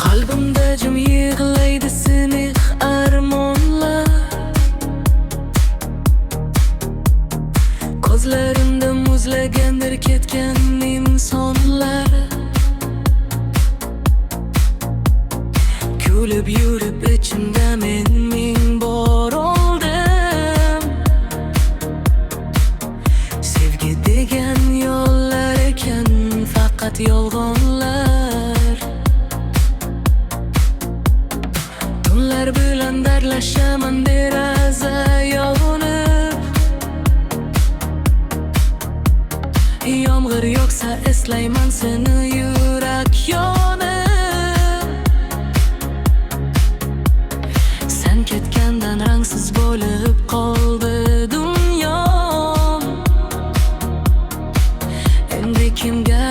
Qalbimda jim yig'laydi siniq armonlar. Ko'zlarimda muzlagandir ketgan insonlar. Kulib yurib ichimda men ming bor oldim. Sevgi degan yollar ekan faqat yolg'onlar. Tunlar bilan dardlashaman deraza yonib. Yomg'ir yog'sa eslayman seni yurak yonib. Sen ketgandan rangsiz bo'lib qoldi dunyom. Endi kimga